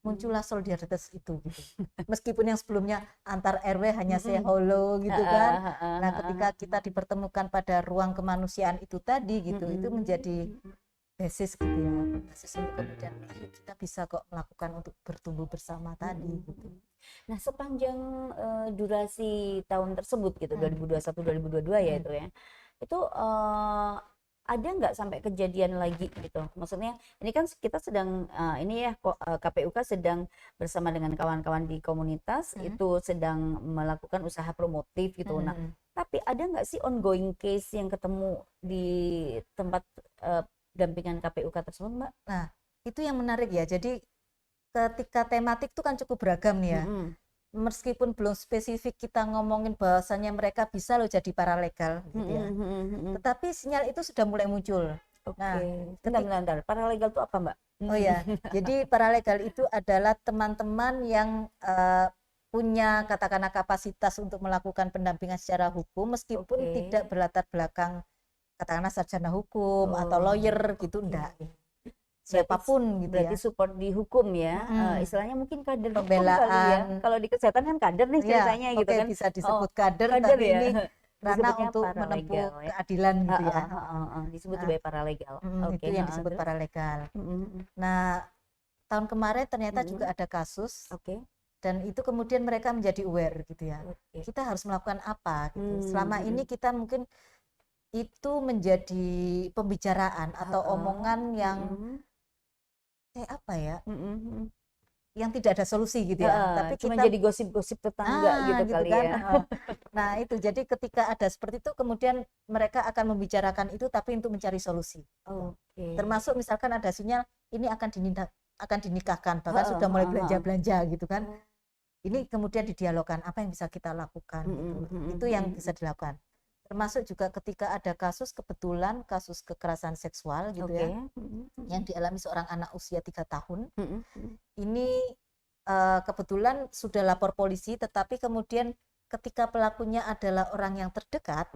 muncullah solidaritas itu gitu. Meskipun yang sebelumnya antar RW hanya say hello gitu kan. Nah, ketika kita dipertemukan pada ruang kemanusiaan itu tadi gitu, itu menjadi basis gitu ya. Basis untuk kemudian kita bisa kok melakukan untuk bertumbuh bersama tadi gitu. Nah, sepanjang durasi tahun tersebut gitu, 2021-2022 ya itu ya. Itu ada nggak sampai kejadian lagi gitu? Maksudnya ini kan kita sedang ini ya KPUK sedang bersama dengan kawan-kawan di komunitas itu sedang melakukan usaha promotif gitu. Nah, tapi ada nggak sih ongoing case yang ketemu di tempat dampingan KPUK tersebut, Mbak? Nah, itu yang menarik ya. Jadi ketika tematik itu kan cukup beragam ya. Meskipun belum spesifik kita ngomongin bahwasannya mereka bisa loh jadi paralegal gitu ya. Tetapi sinyal itu sudah mulai muncul. Nah, bentar. Paralegal itu apa, Mbak? Oh ya, jadi paralegal itu adalah teman-teman yang punya katakanlah kapasitas untuk melakukan pendampingan secara hukum meskipun tidak berlatar belakang katakanlah sarjana hukum atau lawyer gitu, enggak. Siapapun gitu berarti ya. support di hukum ya, istilahnya mungkin kader pembelaan hukum kali ya. Kalau di kesehatan kan kader nih ceritanya gitu kan. Bisa disebut kader tapi ya? ini karena untuk menempuh keadilan gitu ya. Disebut sebagai paralegal. Itu yang disebut paralegal. Nah, tahun kemarin ternyata juga ada kasus. Dan itu kemudian mereka menjadi aware gitu ya. Kita harus melakukan apa gitu. Selama ini kita mungkin itu menjadi pembicaraan atau omongan yang apa ya, yang tidak ada solusi gitu ya. Tapi cuma kita jadi gosip-gosip tetangga gitu kali kan, ya. Nah itu jadi ketika ada seperti itu kemudian mereka akan membicarakan itu tapi untuk mencari solusi. Termasuk misalkan ada sinyal ini akan dinikahkan, bahkan sudah mulai belanja gitu kan. Ini kemudian didialogkan apa yang bisa kita lakukan gitu. Itu yang bisa dilakukan. Termasuk juga ketika ada kasus kebetulan kasus kekerasan seksual gitu ya, yang dialami seorang anak usia 3 tahun. Ini kebetulan sudah lapor polisi, tetapi kemudian ketika pelakunya adalah orang yang terdekat,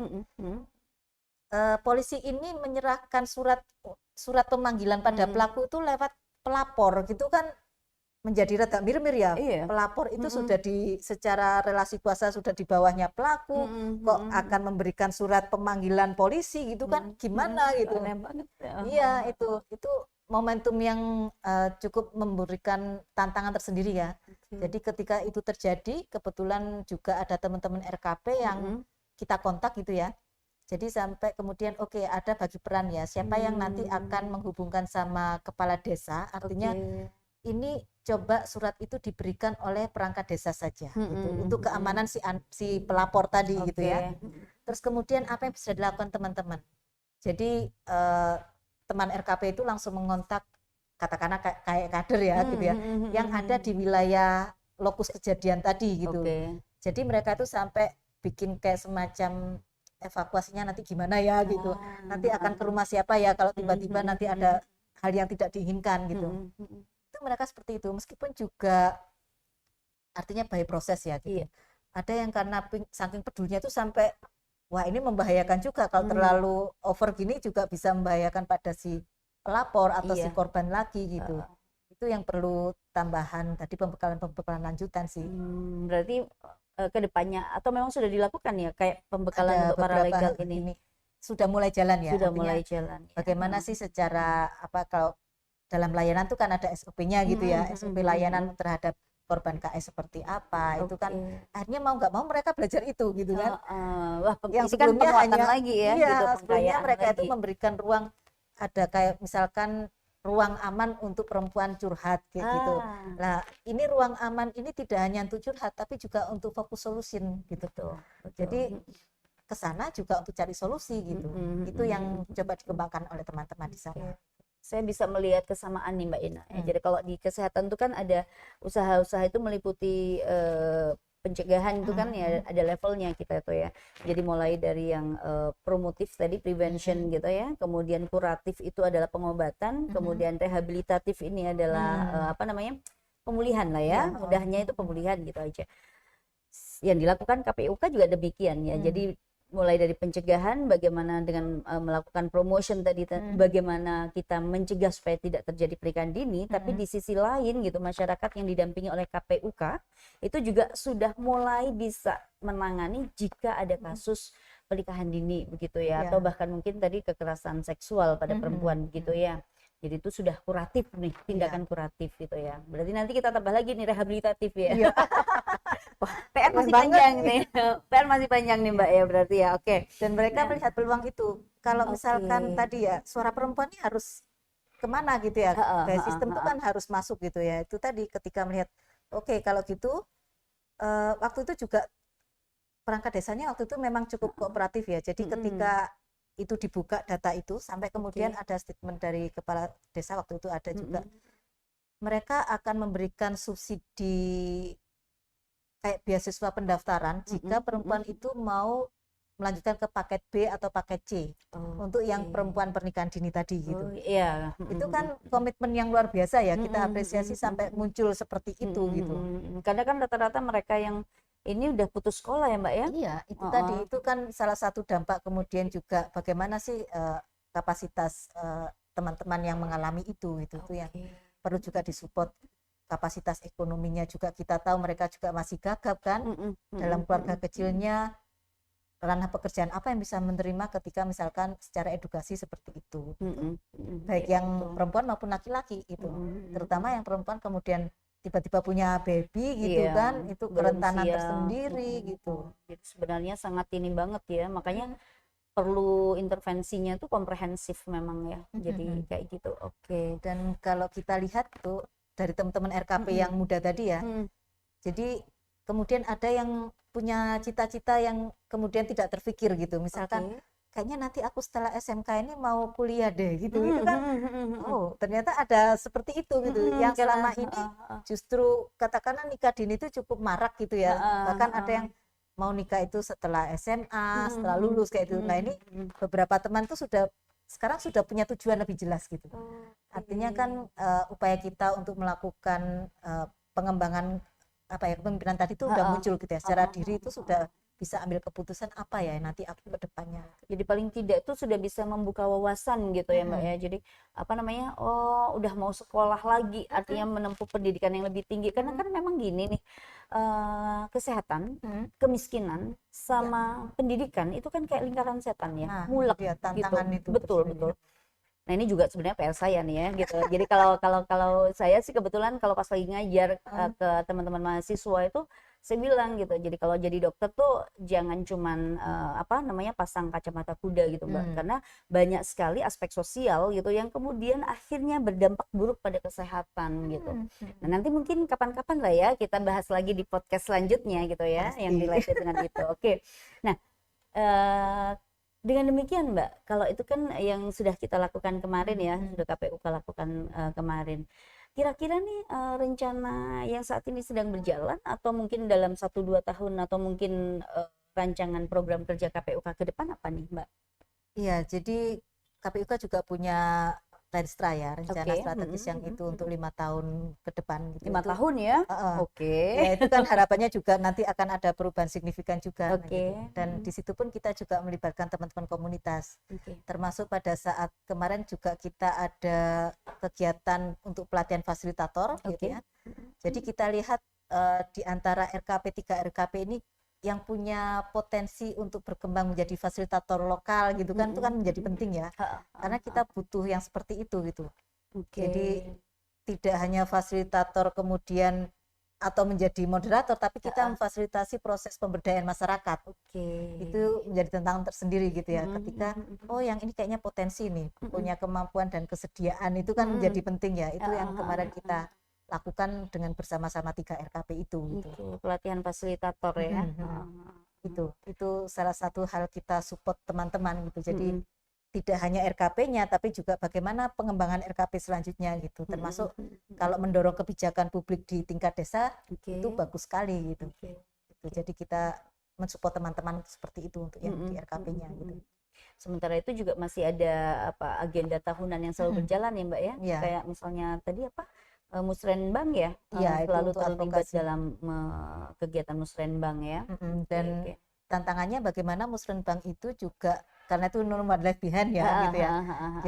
polisi ini menyerahkan surat pemanggilan pada pelaku itu lewat pelapor gitu kan. Menjadi rada mir-mir ya. Pelapor itu sudah secara relasi kuasa sudah di bawahnya pelaku, kok akan memberikan surat pemanggilan polisi gitu kan, gimana gitu. Iya, itu momentum yang cukup memberikan tantangan tersendiri ya. Jadi ketika itu terjadi, kebetulan juga ada teman-teman RKP yang kita kontak gitu ya. Jadi sampai kemudian ada bagi peran ya, siapa yang nanti akan menghubungkan sama kepala desa, artinya ini coba surat itu diberikan oleh perangkat desa saja gitu, untuk keamanan si pelapor tadi gitu ya. Terus kemudian apa yang bisa dilakukan teman-teman? Jadi teman RKP itu langsung mengontak katakanlah kayak kader ya gitu ya, yang ada di wilayah lokus kejadian tadi gitu. Jadi mereka itu sampai bikin kayak semacam evakuasinya nanti gimana ya gitu. Nanti akan ke rumah siapa ya kalau tiba-tiba nanti ada hal yang tidak diinginkan gitu. Mereka seperti itu, meskipun juga artinya by proses ya gitu. Ada yang karena saking pedulinya itu sampai wah ini membahayakan juga kalau terlalu over gini juga bisa membahayakan pada si pelapor atau si korban lagi gitu. Itu yang perlu tambahan tadi, pembekalan lanjutan sih. Berarti ke depannya atau memang sudah dilakukan ya kayak pembekalan untuk paralegal ini? sudah mulai jalan ya. Sudah Artinya mulai jalan. Ya. bagaimana sih secara apa, kalau dalam layanan tuh kan ada SOP-nya gitu ya, SOP layanan terhadap korban KS seperti apa, itu kan akhirnya mau nggak mau mereka belajar itu gitu kan. Wah, Yang ini kan sebelumnya penguatan hanya lagi ya, iya, gitu, sebelumnya pengkayaan mereka itu lagi. memberikan ruang, ada kayak misalkan ruang aman untuk perempuan curhat kayak gitu. Nah, ini ruang aman ini tidak hanya untuk curhat tapi juga untuk fokus solution gitu. Betul. Jadi ke sana juga untuk cari solusi gitu. Itu yang coba dikembangkan oleh teman-teman di sana. Saya bisa melihat kesamaan nih Mbak Ina. Jadi kalau di kesehatan itu kan ada usaha-usaha itu meliputi pencegahan itu kan ya ada levelnya kita tuh ya. Jadi mulai dari yang promotif tadi prevention gitu ya, kemudian kuratif itu adalah pengobatan, kemudian rehabilitatif ini adalah apa namanya? Pemulihan lah ya. Mudahnya itu pemulihan gitu aja. Yang dilakukan KPUK juga demikian ya. Jadi mulai dari pencegahan, bagaimana dengan melakukan promotion tadi, bagaimana kita mencegah supaya tidak terjadi pernikahan dini, tapi di sisi lain gitu masyarakat yang didampingi oleh KPUK itu juga sudah mulai bisa menangani jika ada kasus pernikahan dini begitu ya, atau bahkan mungkin tadi kekerasan seksual pada perempuan begitu ya. Jadi itu sudah kuratif nih, tindakan kuratif gitu ya. Berarti nanti kita tambah lagi nih rehabilitatif ya. Wah, PR masih panjang nih. PR masih panjang nih Mbak ya berarti ya. Oke. Dan mereka melihat peluang itu. Kalau misalkan tadi ya suara perempuan ini harus kemana gitu ya. Kayak sistem itu kan harus masuk gitu ya. Itu tadi ketika melihat oke, kalau gitu waktu itu juga perangkat desanya waktu itu memang cukup kooperatif ya. Jadi ketika itu dibuka data itu sampai kemudian ada statement dari kepala desa waktu itu ada juga. Mereka akan memberikan subsidi kayak beasiswa pendaftaran jika perempuan itu mau melanjutkan ke paket B atau paket C untuk yang perempuan pernikahan dini tadi gitu. Iya. Itu kan komitmen yang luar biasa ya, kita apresiasi sampai muncul seperti itu gitu. Karena kan rata-rata mereka yang ini udah putus sekolah ya Mbak ya? Iya, itu tadi itu kan salah satu dampak. Kemudian juga bagaimana sih kapasitas teman-teman yang mengalami itu yang perlu juga disupport. Kapasitas ekonominya juga kita tahu mereka juga masih gagap kan dalam keluarga kecilnya, ranah pekerjaan apa yang bisa menerima ketika misalkan secara edukasi seperti itu baik yang perempuan maupun laki-laki itu terutama yang perempuan kemudian tiba-tiba punya baby gitu kan, itu kerentanan tersendiri gitu. Jadi sebenarnya sangat ini banget ya, makanya perlu intervensinya tuh komprehensif memang ya. Jadi kayak gitu. Oke. Dan kalau kita lihat tuh dari teman-teman RKP yang muda tadi ya, jadi kemudian ada yang punya cita-cita yang kemudian tidak terpikir gitu, misalkan kayaknya nanti aku setelah SMK ini mau kuliah deh gitu, itu kan oh ternyata ada seperti itu gitu, yang selama ini justru katakanlah nikah dini itu cukup marak gitu ya, bahkan ada yang mau nikah itu setelah SMA, setelah lulus kayak gitu. Nah ini beberapa teman tuh sekarang sudah punya tujuan lebih jelas gitu. Artinya kan upaya kita untuk melakukan pengembangan apa ya, kepemimpinan tadi itu udah muncul gitu ya. Secara diri itu sudah bisa ambil keputusan apa ya nanti aku ke depannya. Jadi paling tidak itu sudah bisa membuka wawasan gitu ya Mbak ya. Jadi apa namanya, oh udah mau sekolah lagi, artinya menempuh pendidikan yang lebih tinggi. Karena kan memang gini nih, kesehatan, kemiskinan, sama pendidikan itu kan kayak lingkaran setan ya, mulek ya, tantangan gitu. itu Betul. Nah ini juga sebenarnya PR saya nih ya gitu. Jadi kalau saya sih kebetulan kalau pas lagi ngajar ke teman-teman mahasiswa itu saya bilang gitu. Jadi kalau jadi dokter tuh jangan cuman apa namanya pasang kacamata kuda gitu Mbak. Karena banyak sekali aspek sosial gitu yang kemudian akhirnya berdampak buruk pada kesehatan gitu. Nah nanti mungkin kapan-kapan lah ya kita bahas lagi di podcast selanjutnya gitu ya. Pasti. Yang related dengan itu. Oke. Nah dengan demikian Mbak, kalau itu kan yang sudah kita lakukan kemarin ya, sudah KPUK lakukan kemarin. Kira-kira nih rencana yang saat ini sedang berjalan atau mungkin dalam 1-2 tahun atau mungkin rancangan program kerja KPUK ke depan apa nih Mbak? Iya, jadi KPUK juga punya Lenstra ya, rencana strategis yang itu untuk 5 tahun ke depan gitu. 5 tahun ya? Ya itu kan harapannya juga nanti akan ada perubahan signifikan juga. Gitu. Dan di situ pun kita juga melibatkan teman-teman komunitas. Termasuk pada saat kemarin juga kita ada kegiatan untuk pelatihan fasilitator gitu ya. Jadi kita lihat di antara RKP 3 RKP ini yang punya potensi untuk berkembang menjadi fasilitator lokal gitu kan, itu kan menjadi penting ya, karena kita butuh yang seperti itu gitu. Jadi tidak hanya fasilitator kemudian atau menjadi moderator, tapi kita memfasilitasi proses pemberdayaan masyarakat. Itu menjadi tantangan tersendiri gitu ya, ketika oh yang ini kayaknya potensi nih, punya kemampuan dan kesediaan, itu kan menjadi penting ya. Itu yang kemarin kita lakukan dengan bersama-sama 3 RKP itu gitu. Pelatihan fasilitator ya. Itu salah satu hal kita support teman-teman gitu. Jadi tidak hanya RKP-nya, tapi juga bagaimana pengembangan RKP selanjutnya gitu, termasuk kalau mendorong kebijakan publik di tingkat desa, itu bagus sekali gitu. Jadi kita mensupport teman-teman seperti itu untuk yang di RKP-nya gitu. Sementara itu juga masih ada agenda tahunan yang selalu berjalan ya Mbak ya, kayak misalnya tadi Musrenbang ya, selalu terlibat dalam kegiatan Musrenbang ya. Dan tantangannya bagaimana Musrenbang itu juga, karena itu no one left behind ya gitu ya.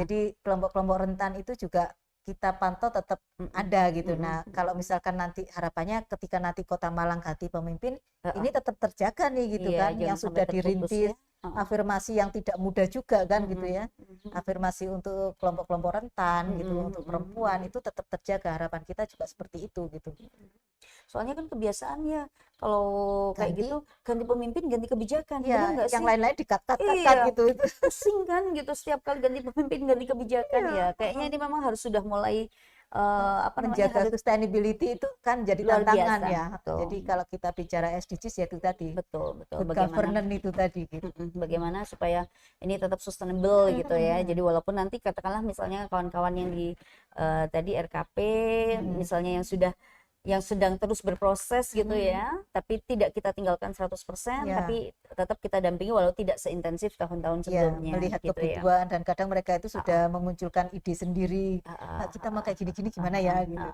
Jadi kelompok-kelompok rentan itu juga kita pantau tetap ada gitu. Nah, kalau misalkan nanti harapannya ketika nanti Kota Malang ganti pemimpin, ini tetap terjaga nih gitu kan, yang sudah dirintis, afirmasi yang tidak mudah juga kan gitu ya. Afirmasi untuk kelompok-kelompok rentan gitu, untuk perempuan itu tetap terjaga. Harapan kita juga seperti itu gitu. Soalnya kan kebiasaannya kalau kayak gitu ganti pemimpin, ganti kebijakan, ya, benar nggak sih? Yang lain-lain dikat-kat gitu. Pusing kan gitu setiap kali ganti pemimpin, ganti kebijakan ya. Kayaknya ini memang harus sudah mulai menjaga sustainability itu kan jadi tantangan ya. Jadi kalau kita bicara SDGs ya itu tadi. Betul. Good governance itu tadi gitu. Bagaimana supaya ini tetap sustainable gitu ya. Jadi walaupun nanti katakanlah misalnya kawan-kawan yang di tadi RKP misalnya yang sedang terus berproses gitu ya, tapi tidak kita tinggalkan 100%, tapi tetap kita dampingi walau tidak seintensif tahun-tahun sebelumnya. Melihat gitu kebutuhan dan kadang mereka itu sudah memunculkan ide sendiri, kita mau kayak gini-gini gimana ya gitu.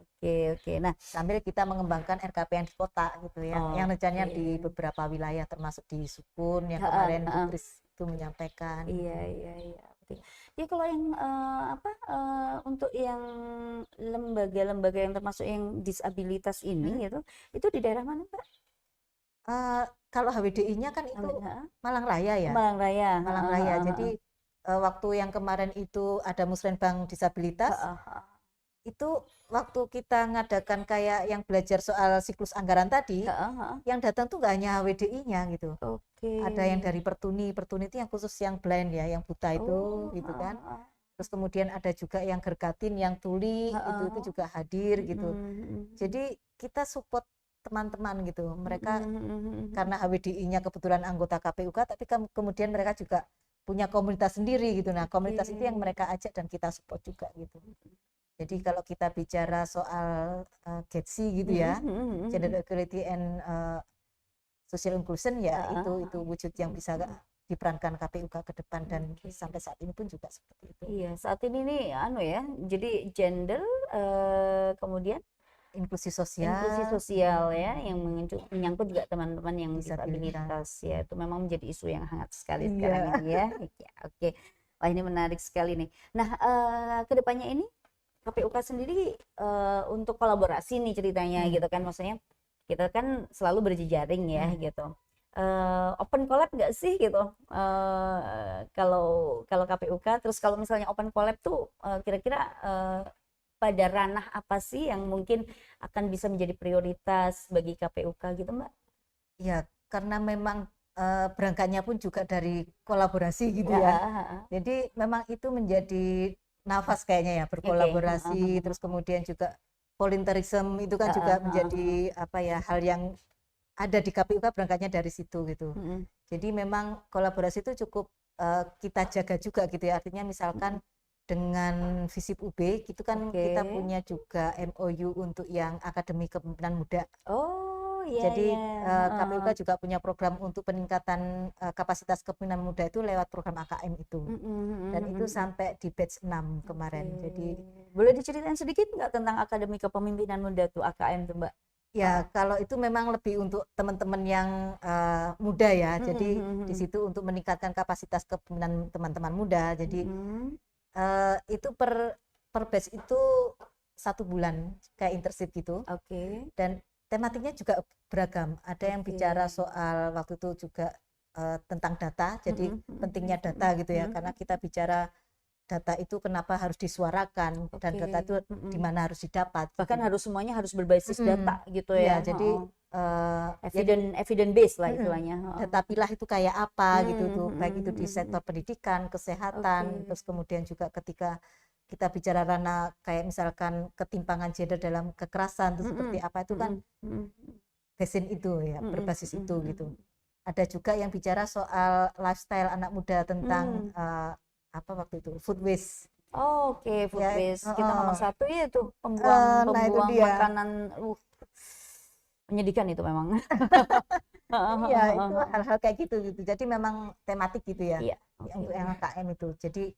Oke. Nah, sambil kita mengembangkan RKP yang di kota gitu ya, yang rencananya di beberapa wilayah termasuk di Sukun yang kemarin Bu Kris itu menyampaikan. Iya. Ya kalau yang untuk yang lembaga-lembaga yang termasuk yang disabilitas ini itu di daerah mana Mbak? Kalau HWDI-nya kan itu Malang Raya ya. Malang Raya. Jadi waktu yang kemarin itu ada Musrenbang disabilitas. Itu waktu kita ngadakan kayak yang belajar soal siklus anggaran tadi, yang datang tuh nggak hanya HWDI-nya gitu. Ada yang dari Pertuni itu yang khusus yang blind ya, yang buta itu gitu kan. Terus kemudian ada juga yang Gergatin, yang tuli itu juga hadir gitu. Jadi kita support teman-teman gitu. Mereka karena HWDI-nya kebetulan anggota KPUK, tapi kemudian mereka juga punya komunitas sendiri gitu. Nah, komunitas itu yang mereka ajak dan kita support juga gitu. Jadi kalau kita bicara soal GETSI gitu ya, Gender Equality and Social Inclusion ya, itu wujud yang bisa diperankan KPUK ke depan dan sampai saat ini pun juga seperti itu. Iya, saat ini nih jadi gender kemudian inklusi sosial ya, yang menyangkut juga teman-teman yang disabilitas ya, itu memang menjadi isu yang hangat sekali sekarang ini ya. Oke. Wah, ini menarik sekali nih. Nah, kedepannya ini KPUK sendiri untuk kolaborasi nih ceritanya gitu kan, maksudnya kita kan selalu berjejaring ya gitu. Open collab nggak sih gitu kalau KPUK, terus kalau misalnya open collab tuh kira-kira pada ranah apa sih yang mungkin akan bisa menjadi prioritas bagi KPUK gitu Mbak? Ya, karena memang berangkatnya pun juga dari kolaborasi gitu ya. Jadi memang itu menjadi nafas kayaknya ya, berkolaborasi. Terus kemudian juga volunteerism itu kan juga menjadi hal yang ada di KPUK, berangkatnya dari situ gitu. Jadi memang kolaborasi itu cukup kita jaga juga gitu ya. Artinya misalkan dengan Visip UB itu kan kita punya juga MOU untuk yang Akademi Kepemimpinan Muda. Jadi KPUK juga punya program untuk peningkatan kapasitas kepemimpinan muda itu lewat program AKM itu. Dan itu sampai di batch 6 kemarin. Jadi boleh diceritain sedikit nggak tentang Akademi Kepemimpinan Muda tuh, AKM tuh Mbak? Ya, kalau itu memang lebih untuk teman-teman yang muda ya. Jadi di situ untuk meningkatkan kapasitas kepemimpinan teman-teman muda. Jadi itu per batch itu 1 bulan kayak internship gitu. Dan tematiknya juga beragam. Ada yang bicara Oke. soal waktu itu juga tentang data, jadi pentingnya data gitu ya, karena kita bicara data itu kenapa harus disuarakan dan data itu di mana harus didapat Bahkan gitu. harus semuanya harus berbasis data gitu Iya, ya. jadi Evidence base lah istilahnya. data pilah itu kayak apa gitu tuh, baik itu di sektor pendidikan, kesehatan, terus kemudian juga ketika kita bicara ranah kayak misalkan ketimpangan gender dalam kekerasan itu seperti apa, itu kan basin itu ya, berbasis itu gitu. Ada juga yang bicara soal lifestyle anak muda tentang apa waktu itu food waste. Oke, food Ya, waste. Kita nomor satu ya itu pembuang nah itu dia. makanan. Menyedihkan itu memang. Iya, itu hal-hal kayak gitu gitu. Jadi memang tematik gitu ya. Iya, Untuk yang AKM itu. Jadi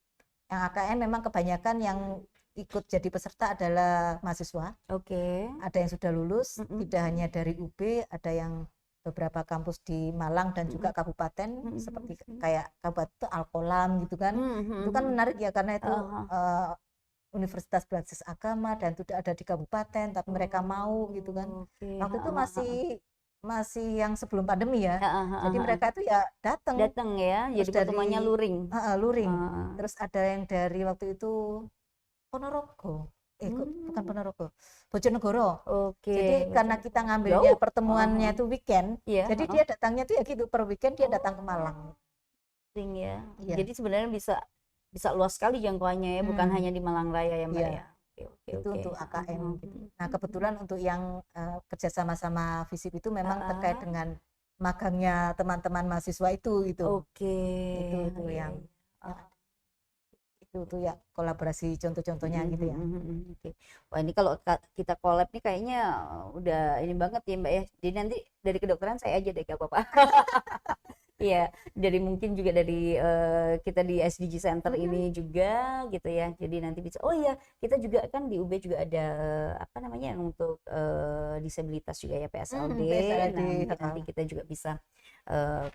yang AKM memang kebanyakan yang ikut jadi peserta adalah mahasiswa. Oke. Ada yang sudah lulus, tidak hanya dari UB, ada yang beberapa kampus di Malang dan juga kabupaten seperti kayak kabupaten Alkolam gitu kan. Itu kan menarik ya karena itu universitas berbasis agama dan tidak ada di kabupaten tapi mereka mau gitu kan. Waktu itu masih yang sebelum pandemi ya. Jadi mereka itu ya datang ya. Jadi pertemuannya luring. Luring. Terus ada yang dari waktu itu Ponorogo. Bukan Ponorogo, Bojonegoro. Jadi karena kita ngambilnya pertemuannya itu weekend, jadi dia datangnya tuh ya gitu per weekend dia datang ke Malang. Ya. Jadi sebenarnya bisa luas sekali jangkauannya ya, bukan hanya di Malang Raya ya Mbak ya. Itu untuk AKM gitu. Nah kebetulan untuk yang kerjasama sama FISIP itu memang terkait dengan magangnya teman-teman mahasiswa itu gitu. Itu yang itu tuh ya kolaborasi contoh-contohnya gitu ya. Wah ini kalau kita collab nih kayaknya udah ini banget ya Mbak ya. Jadi nanti dari kedokteran saya aja deh gak apa-apa. Iya, dari mungkin juga dari kita di SDG Center ini juga gitu ya. Jadi nanti bisa, oh iya kita juga kan di UB juga ada apa namanya untuk disabilitas juga ya PSLD. Nah nanti kita juga bisa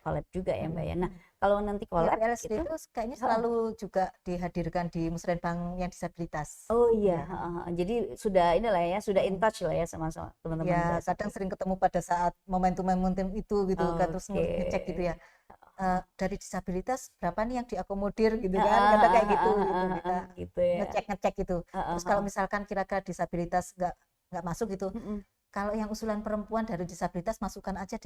collab juga ya Mbak ya. Nah kalau nanti collab PSLD itu kayaknya selalu juga dihadirkan di Musrenbang yang disabilitas. Oh iya, jadi sudah inilah ya, sudah in touch lah ya sama teman-teman. Ya kadang sering ketemu pada saat momentum-momentum itu gitu kan, terus ngecek gitu ya. Dari disabilitas berapa nih yang diakomodir gitu kan, kadang kayak gitu kita ngecek gitu. Terus kalau misalkan kira-kira disabilitas nggak masuk gitu, kalau yang usulan perempuan dari disabilitas masukkan aja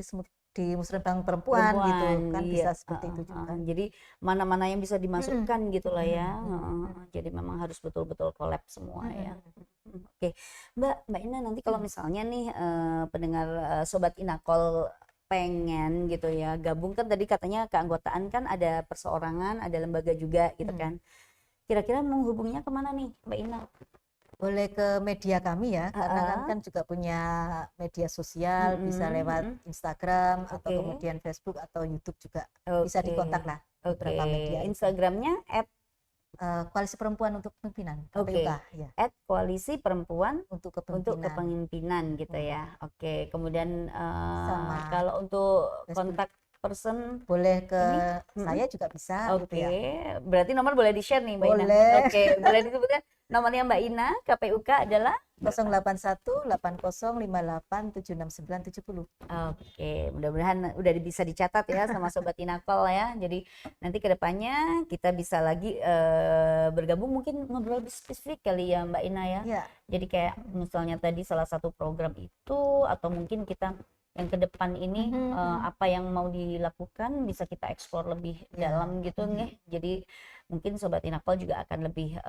di Musrenbang perempuan gitu kan, bisa seperti itu juga. Jadi mana-mana yang bisa dimasukkan gitu lah ya. Jadi memang harus betul-betul collab semua ya. Oke, Mbak Ina nanti kalau misalnya nih pendengar Sobat Inakol pengen gitu ya gabung, kan tadi katanya keanggotaan kan ada perseorangan, ada lembaga juga gitu kan. Kira-kira menghubunginya kemana nih Mbak Ina? Boleh ke media kami ya, karena kan juga punya media sosial, bisa lewat Instagram atau kemudian Facebook atau YouTube juga bisa dikontak lah beberapa media. Instagramnya Koalisi Perempuan untuk Kepemimpinan KPUK ya. Koalisi Perempuan untuk Kepemimpinan gitu ya. Oke, kemudian kalau untuk kontak person boleh ke saya juga bisa. Oke, berarti nomor boleh di-share nih Mbak Ina. Oke, boleh disebutkan nomornya Mbak Ina KPUK adalah 081-8058-76970. Oke, mudah-mudahan udah bisa dicatat ya sama Sobat Inakol ya. Jadi nanti kedepannya kita bisa lagi bergabung, mungkin ngobrol lebih spesifik kali ya Mbak Ina ya. Jadi kayak misalnya tadi salah satu program itu, atau mungkin kita yang ke depan ini apa yang mau dilakukan bisa kita eksplor lebih dalam gitu nih. Jadi mungkin Sobat Inakol juga akan lebih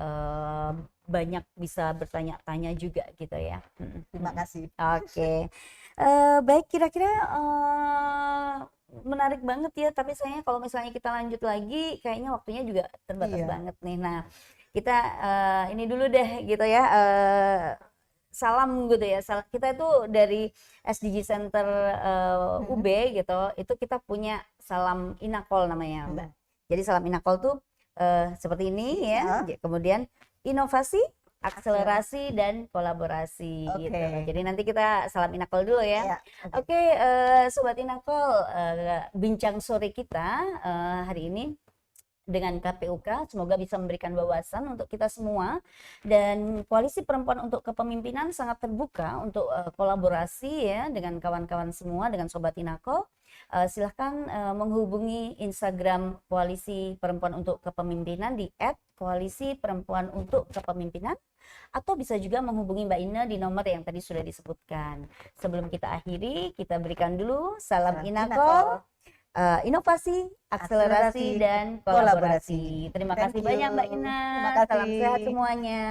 banyak bisa bertanya-tanya juga gitu ya. Terima kasih. Oke. Baik, kira-kira menarik banget ya, tapi sayangnya kalau misalnya kita lanjut lagi kayaknya waktunya juga terbatas banget nih. Nah kita ini dulu deh gitu ya, salam gitu ya. Kita itu dari SDG Center UB gitu, itu kita punya salam Inakol namanya Mbak. Jadi salam Inakol tuh seperti ini ya. Kemudian inovasi, akselerasi dan kolaborasi gitu. Jadi nanti kita salam Inakol dulu ya. Oke, Sobat Inakol, bincang sore kita hari ini dengan KPUK, semoga bisa memberikan wawasan untuk kita semua. Dan Koalisi Perempuan untuk Kepemimpinan sangat terbuka untuk kolaborasi ya dengan kawan-kawan semua, dengan Sobat Inako. Silahkan menghubungi Instagram Koalisi Perempuan untuk Kepemimpinan di @Koalisi Perempuan untuk Kepemimpinan, atau bisa juga menghubungi Mbak Ina di nomor yang tadi sudah disebutkan. Sebelum kita akhiri, kita berikan dulu salam Inako. Inovasi, akselerasi, dan kolaborasi. Terima kasih banyak Mbak Ina. Terima kasih. Salam sehat semuanya.